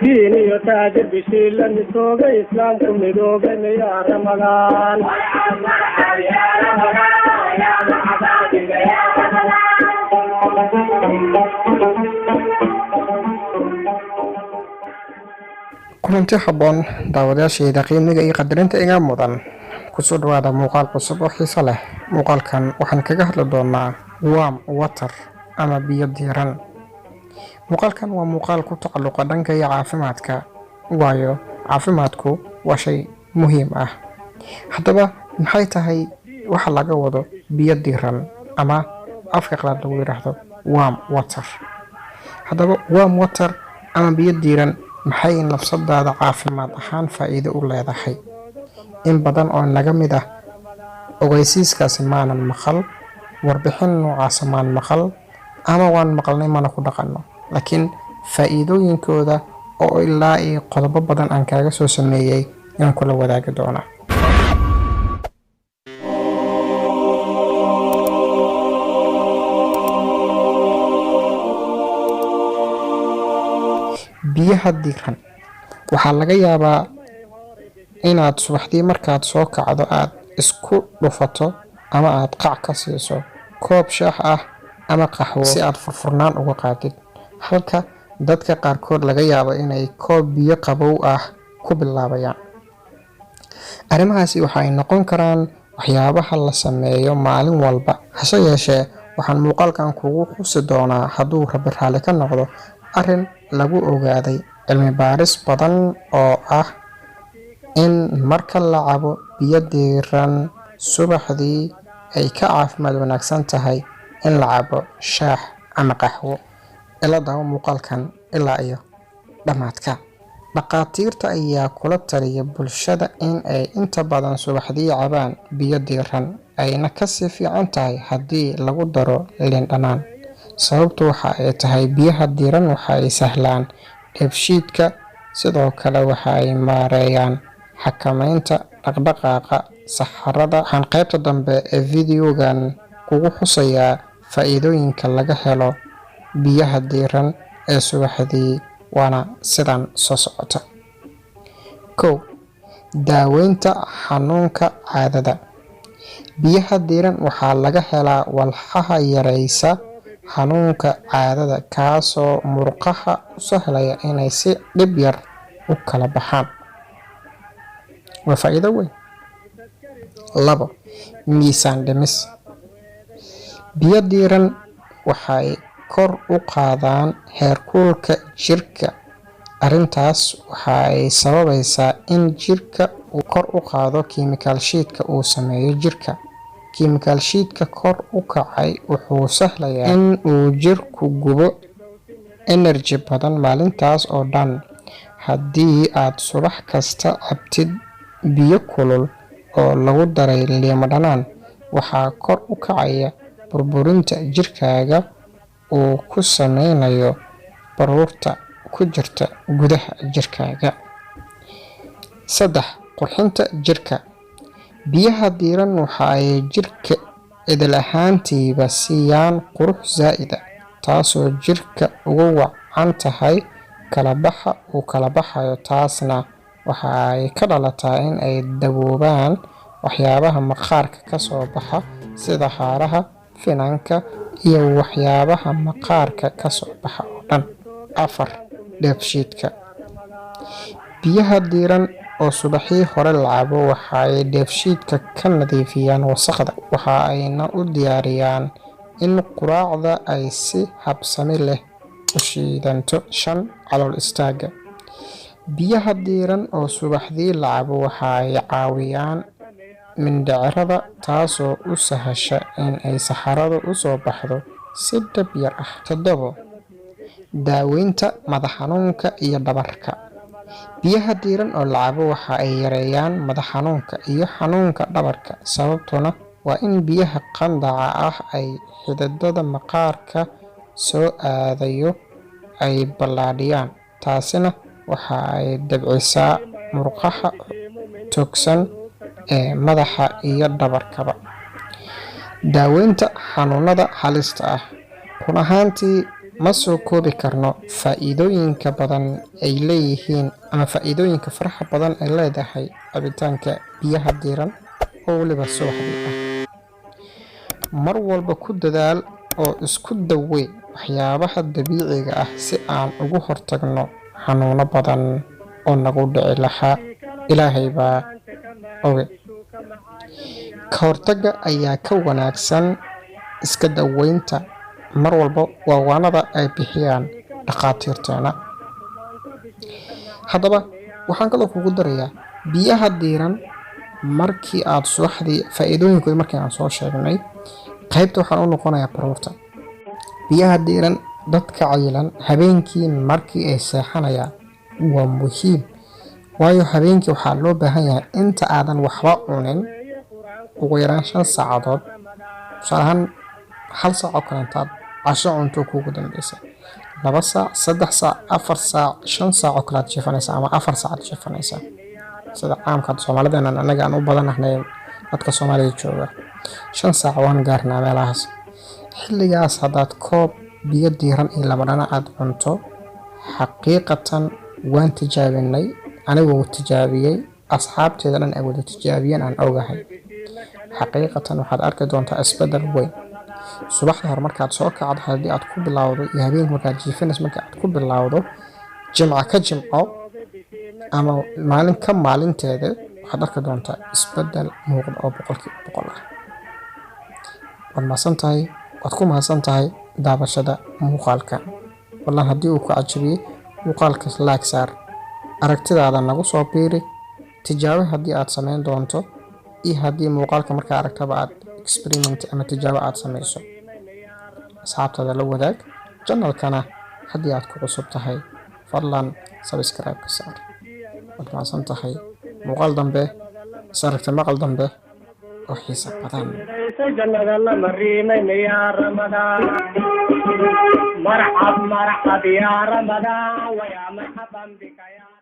ديني وتاجر بشيل لنسوق إسلام كم ندوق يا رمضان يا رمضان يا محبات يا kulanti habboon daawadayaashayda qiimiga iyo qadarinta iga mudan kusoo dhawaada muuqaal cusub oo xiiso leh. Muuqaalkan waxaan kaga hadli doonaa warm water ama biyo diiran. Muuqaalkan waa muuqaal ku tacalluqa dhanka iyo caafimaadka, waayo caafimaadku waa shay muhiim ah. Haddaba maxay tahay waxa laga wado biyo diiran ama afka qalaad lagu yiraahdo warm water? Haddaba warm water ama biyo diiran maxay nafsadaada caafimaad ahaan faa'iido u leedahay? In badan oo naga mid ah ogeysiiskaasi maanan maqal, warbixin noocaas maan maqal, ama waan maqalnay mana ku dhaqanno. Laakiin faa'iidooyinkooda oo ilaa iyo qodobo badan aan kaaga soo sameeyay ayaan kula wadaagi doonaa. biyaha diiran waxaa laga yaabaa inaad subaxdii markaad soo kacdo aad isku dhufato ama aad qac ka siiso koob shaah ah ama qaxwo si aad furfurnaan uga qaatid, halka dadka qaarkood laga yaabo inay koob biyo qabow ah ku bilaabayaan. Arrimahaasi waxay noqon karaan waxyaabaha la sameeyo maalin walba, hase yeeshee waxaan muuqaalkan kugu xusi doonaa hadduu Rabbi raali ka noqdo arrin lagu ogaaday cilmi baaris badan oo ah in marka la cabo biyo diiran subaxdii ay ka caafimaad wanaagsan tahay in la cabo shaah ama qaxwo. Ila daawo muuqaalkan ilaa iyo dhamaadka. Dhaqaatiirta ayaa kula taliya bulshada in ay inta badan subaxdii cabaan biyo diiran, ayna kasii fiican tahay haddii lagu daro liin dhanaan. Sababtu waxa ay tahay biyaha diiran waxa ay sahlaan dheefshiidka, sidoo kale waxa ay maareeyaan xakameynta dhaqdhaqaaqa saxarada. Waxaan qaybta dambe ee videogan kugu xusayaa faa'iidooyinka laga helo biyaha diiran ee subaxdii, waana sidan soo socota. 1. Daaweynta xanuunka caadada. Biyaha diiran waxaa laga helaa walxaha yareysa xanuunka caadada, kaasoo murqaha u sahlaya inay si dhib yar u kala baxaan. Waa faa'iido weyn. 2. Miisaan dhimis. Biyo diiran waxay kor u qaadaan heerkulka jirka. Arrintaas waxay sababaysaa in jirka uu kor u qaado chemical sheetka uu sameeyo jirka. Chemical sheetka kor u kacay wuxuu sahlayaa in uu jirku gubo energy badan maalintaas oo dhan. Haddii aad subax kasta cabtid biyo kulul oo lagu daray liin dhanaan, waxaa kor u kacaya burburinta jirkaaga uu ku sameynayo baruurta ku jirta gudaha jirkaaga. 3. Qurxinta jirka. Biyaha diiran waxa ay jirka idil ahaantiiba siiyaan qurux zaa'id ah, taasoo jirka uga wacan tahay kala baxa uu kala baxayo. Taasna waxa ay ka dhalataa in ay daboobaan waxyaabaha maqaarka ka soo baxa sida haaraha, finanka iyo waxyaabaha maqaarka ka soo baxa oo dhan. 4. Dheefshiidka. Biyaha diiran oo subaxii hore la cabo waxa ay dheefshiidka ka nadiifiyaan wasakhda, waxa ayna u diyaariyaan in quraacda ay si habsami leh u shiidanto. 5. Calool istaaga. Biyaha diiran oo subaxdii la cabo waxa ay caawiyaan mindhicirada, taasoo u sahasha in ay saxaradu u soo baxdo si dhib yar ah. 7. Daaweynta madax xanuunka iyo dhabarka. Biyaha diiran oo la cabo waxa ay yareeyaan madax xanuunka iyo xanuunka dhabarka, sababtuna waa in biyaha qandaca ah ay xididada maqaarka soo aadayo ay ballaadhiyaan. Taasina waxa ay dabcisaa murqaha togsan ee madaxa iyo dhabarkaba. Daaweynta xanuunada halista ah. Run ahaantii ma soo koobi karno faa'iidooyinka badan ay leeyihiin ama faa'iidooyinka faraha badan ay leedahay cabitaanka biyaha diiran oo weliba subaxdii ah. mar walba ku dadaal oo isku dawee waxyaabaha dabiiciga ah si aan uga hortagno xanuuno badan oo nagu dhici lahaa. Ilaahay baa oge. Ka hortagga ayaa ka wanaagsan iska daweynta. mar walba waa waanada ay bixiyaan dhakhaatiirteena. Haddaba waxaan kaloo kugu darayaa biyaha diiran markii aad subaxdii faa'iidooyinkooda markii aan soo sheegnay, qaybta waxaan u noqonayaa baruurta. biyaha diiran dadka cayilan habeenkii markii ay seexanayaan waa muhiim, waayo habeenkii waxaa loo baahan yahay inta aadan waxba cunin ugu yaraan 5 saacadood, tusaale ahaan 1 saac oo kale intaad casho cunto kuugu dambaysa, 2 saac, 3 saac, 4 saac, 5 saac oo kale aad jiifanaysaa ama 4 saac aad jiifanaysaa, sida caamka Soomaalideena anaga aan u badanahay dadka Soomaaliya jooga 5 saac waan gaarnaa meelahaas. xilligaas haddaad koob biyo diiran iyo labadhana aad cunto, xaqiiqatan waan tijaabinay, anigoo tijaabiyey, asxaabteeda dhan ay wada tijaabiyeen aan ogahay. xaqiiqatan waxaad arki doontaa isbedel weyn. subaxda hore markaad soo kacdo haddii aad ku bilowdo iyo habeenkii markaad jiifanayso marka aad ku bilowdo jimco ka jimco ama maalin ka maalinteeda waxaad arki doontaa isbedel muuqda oo 100% ah. waad ku mahadsan tahay daawashada muuqaalka. wallan haddii uu ku cajabiyey muuqaalka like saar, aragtidaada nagu soo biiri, tijaabo haddii aad samayn doonto iyo haddii muuqaalka markaa aragtaba aad experiment ama tijaabo aad samayso, asxaabtada la wadaag. channelkana haddii aad ku cusub tahay fadlan subscribe ka saar. waad mahadsan tahay. muuqaal dambe saragta maqal dambe oo xiiso badan. جنة المريمين يا رمضان، مرحب مرحب يا رمضان ويا مرحبا بك يا